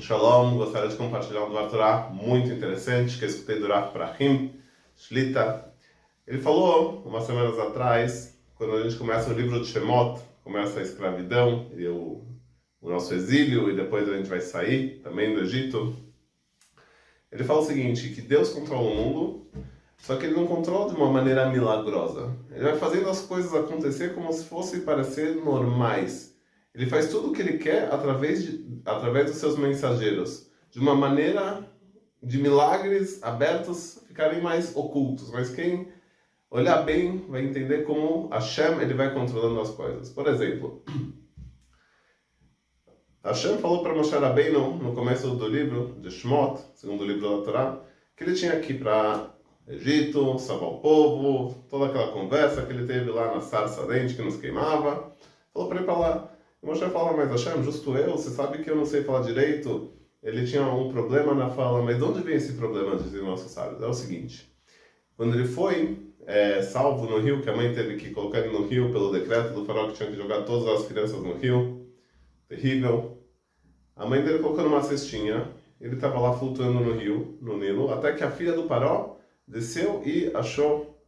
Shalom, gostaria de compartilhar um Dvar Torah muito interessante que eu escutei do Rav Prahim Shlita. Ele falou, umas semanas atrás, quando a gente começa o livro de Shemot, começa a escravidão e o nosso exílio, e depois a gente vai sair também do Egito. Ele fala o seguinte, que Deus controla o mundo, só que Ele não controla de uma maneira milagrosa. Ele vai fazendo as coisas acontecer como se fossem parecer normais. Ele faz tudo o que Ele quer através dos seus mensageiros, de uma maneira de milagres abertos ficarem mais ocultos. Mas quem olhar bem vai entender como Hashem ele vai controlando as coisas. Por exemplo, Hashem falou para Moshe Rabbeinu no começo do livro de Shemot, segundo livro da Torá, que ele tinha que ir para Egito, salvar o povo, toda aquela conversa que ele teve lá na sarça ardente que nos queimava. Falou para ir para lá. E Moshe fala, mas Hashem, justo eu, você sabe que eu não sei falar direito. Ele tinha um problema na fala, mas de onde vem esse problema, dizem nossos sábios? É o seguinte, quando ele foi salvo no rio, que a mãe teve que colocar ele no rio pelo decreto do faraó que tinha que jogar todas as crianças no rio, terrível. A mãe dele colocou numa cestinha, ele estava lá flutuando no rio, no Nilo, até que a filha do faraó desceu e achou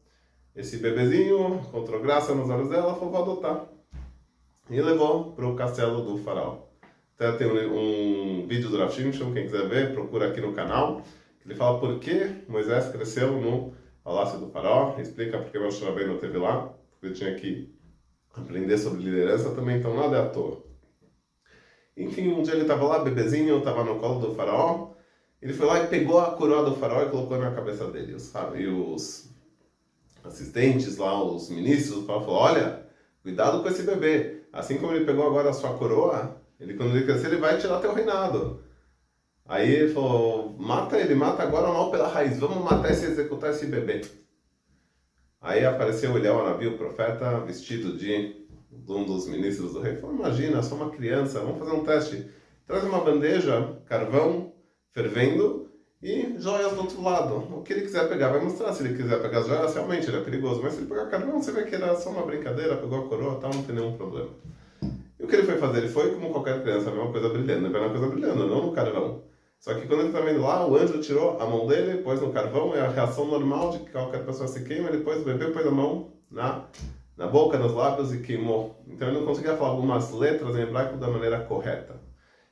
esse bebezinho, encontrou graça nos olhos dela, falou, vou adotar. E levou para o castelo do faraó. Até tem um vídeo do Rav Shimshon, quem quiser ver, procura aqui no canal, que ele fala por que Moisés cresceu no palácio do faraó, explica porque Moshe Rabbeinu teve lá, porque ele tinha que aprender sobre liderança também, então nada é à toa. Enfim, um dia ele estava lá, bebezinho, estava no colo do faraó, ele foi lá e pegou a coroa do faraó e colocou na cabeça dele. E os assistentes lá, os ministros do faraó falaram, olha, cuidado com esse bebê, assim como ele pegou agora a sua coroa, quando ele crescer ele vai tirar teu reinado. Aí ele falou, mata ele, mata agora mal pela raiz, vamos matar e executar esse bebê. Aí apareceu Eliel Hanavi, o profeta, vestido de um dos ministros do rei. Falou, imagina, só uma criança, vamos fazer um teste. Traz uma bandeja, carvão, fervendo e joias do outro lado. O que ele quiser pegar, vai mostrar. Se ele quiser pegar as joias, realmente ele é perigoso. Mas se ele pegar carvão, você vê que era só uma brincadeira, pegou a coroa e tal, não tem nenhum problema. E o que ele foi fazer? Ele foi como qualquer criança, ver uma coisa brilhando. Ele vai uma coisa brilhando, não no carvão. Só que quando ele está vendo lá, o anjo tirou a mão dele, pôs no carvão, é a reação normal de que qualquer pessoa se queima, ele pôs o bebê, pôs a mão na boca, nos lábios e queimou. Então ele não conseguia falar algumas letras em hebraico da maneira correta.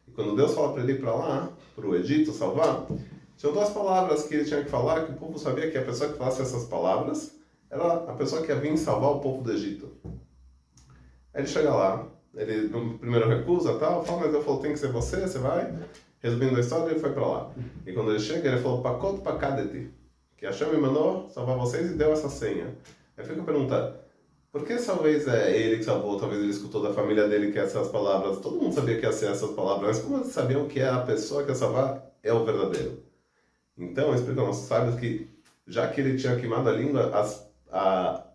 E quando Deus fala para ele ir para lá, para o Egito, salvar, tinham duas palavras que ele tinha que falar, que o povo sabia que a pessoa que falasse essas palavras era a pessoa que ia vir salvar o povo do Egito. Aí ele chega lá, ele primeiro recusa tal, fala, mas eu falo, tem que ser você vai. Resumindo a história, ele foi para lá. E quando ele chega, ele falou, Pakot Pakadeti, que Hashem me mandou salvar vocês e deu essa senha. Aí fica a pergunta, por que talvez é ele que salvou, talvez ele escutou da família dele que essas palavras, todo mundo sabia que ia ser essas palavras, mas como eles sabiam que a pessoa que ia salvar é o verdadeiro? Então, explica aos nossos sábios que, já que ele tinha queimado a língua,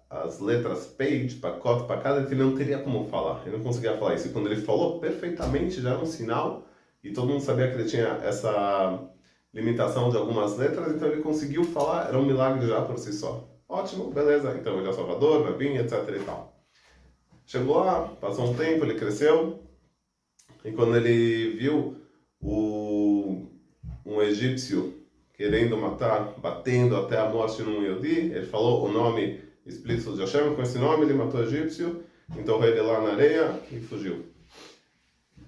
as letras Page, Pakot, Pakadeti, ele não teria como falar, ele não conseguia falar isso. E quando ele falou perfeitamente, já era um sinal, e todo mundo sabia que ele tinha essa limitação de algumas letras, então ele conseguiu falar, era um milagre já por si só. Ótimo, beleza, então ele é o Salvador, vai vir, etc e tal. Chegou lá, passou um tempo, ele cresceu, e quando ele viu um egípcio querendo matar, batendo até a morte num Yodi, ele falou o nome explícito de Hashem, com esse nome ele matou o egípcio, enterrou ele lá na areia e fugiu.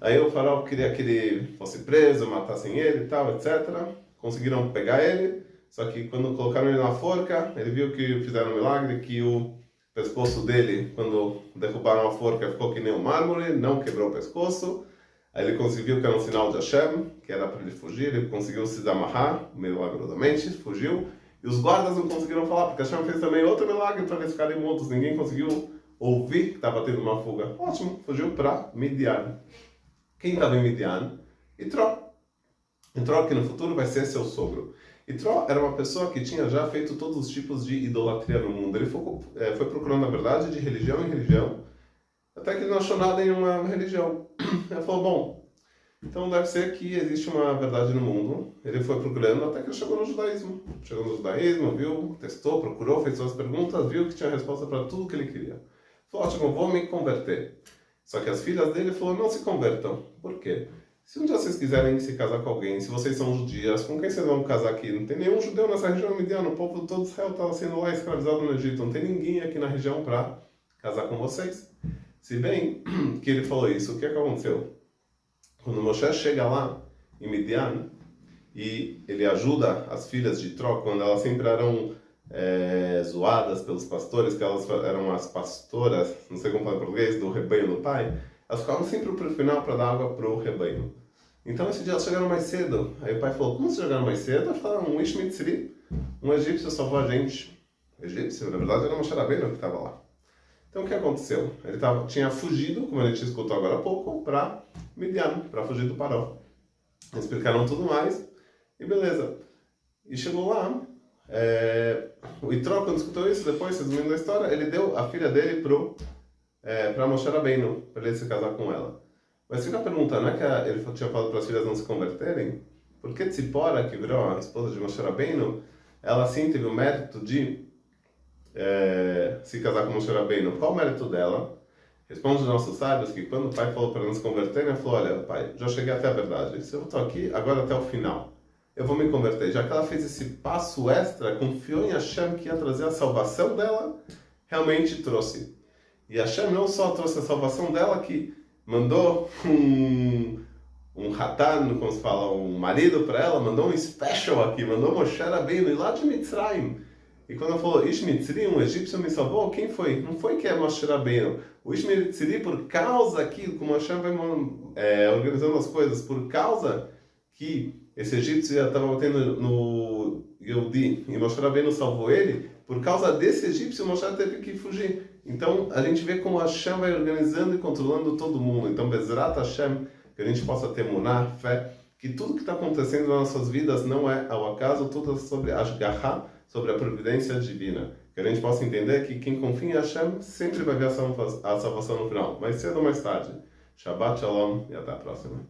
Aí o faraó queria que ele fosse preso, matassem ele e tal, etc. Conseguiram pegar ele, só que quando colocaram ele na forca, ele viu que fizeram um milagre, que o pescoço dele, quando derrubaram a forca, ficou que nem um mármore, não quebrou o pescoço. Aí ele conseguiu que era um sinal de Hashem, que era para ele fugir, ele conseguiu se desamarrar, milagrosamente, fugiu. E os guardas não conseguiram falar, porque Hashem fez também outro milagre para eles ficarem mudos, ninguém conseguiu ouvir que estava tendo uma fuga. Ótimo, fugiu para Midian. Quem estava em Midian? Itró. Itró, que no futuro vai ser seu sogro. Itró era uma pessoa que tinha já feito todos os tipos de idolatria no mundo. Ele foi procurando a verdade de religião em religião, até que ele não achou nada em uma religião. Ele falou, bom, então deve ser que existe uma verdade no mundo. Ele foi procurando até que ele chegou no judaísmo. Chegou no judaísmo, viu, testou, procurou, fez suas perguntas, viu que tinha resposta para tudo que ele queria. Falou, ótimo, vou me converter. Só que as filhas dele falaram, não se convertam. Por quê? se um dia vocês quiserem se casar com alguém, se vocês são judias, com quem vocês vão casar aqui? Não tem nenhum judeu nessa região midiana, o povo todo Israel estava sendo lá escravizado no Egito, não tem ninguém aqui na região para casar com vocês. Se bem que ele falou isso, o que aconteceu? Quando Moshe chega lá, em Midian, e ele ajuda as filhas de Tró, quando elas sempre eram zoadas pelos pastores, que elas eram as pastoras, não sei como falar em português, do rebanho do pai, elas ficavam sempre para o final para dar água para o rebanho. Então esse dia elas chegaram mais cedo. Aí o pai falou, como vocês chegaram mais cedo? Elas falaram, um Ish Mitzri, um egípcio salvou a gente. Egípcio? Na verdade era Moshe Rabbeinu que estava lá. Então o que aconteceu? Ele tinha fugido, como a gente escutou agora há pouco, para Midian, para fugir do Paró. Explicaram tudo mais, e beleza. E chegou lá, o Itró, quando escutou isso, depois, resumindo a história, ele deu a filha dele para Moshe Rabbeinu, para ele se casar com ela. Mas fica a pergunta, não é que ele tinha falado para as filhas não se converterem? Por que Tzipora, que virou a esposa de Moshe Rabbeinu, ela sim teve o mérito de se casar com Moshe Rabbeinu? Qual o mérito dela? Responde os nossos sábios que quando o pai falou para não se converterem, ele falou, olha, pai, já cheguei até a verdade, se eu estou aqui, agora até o final, eu vou me converter. Já que ela fez esse passo extra, confiou em Hashem que ia trazer a salvação dela, realmente trouxe. E Hashem não só trouxe a salvação dela, que mandou um Hatan, como se fala, um marido para ela, mandou um special aqui, mandou Moshe Rabbeinu lá de Mitzrayim. E quando ela falou, Ish Mitzri, um egípcio me salvou, quem foi? Não foi que é Moshe Rabbeinu. O Ish Mitzri, por causa que, como Hashem vai organizando as coisas, por causa que esse egípcio já estava batendo no Yehudi, e Moshe Rabbeinu salvou ele, por causa desse egípcio, Moshe teve que fugir. Então, a gente vê como Hashem vai organizando e controlando todo mundo. Então, Bezrat Hashem, que a gente possa ter muná, fé, que tudo que está acontecendo nas nossas vidas não é ao acaso, tudo é sobre Ashgaha, sobre a providência divina. Que a gente possa entender que quem confia em Hashem sempre vai ver a salvação no final, mais cedo ou mais tarde. Shabbat Shalom e até a próxima.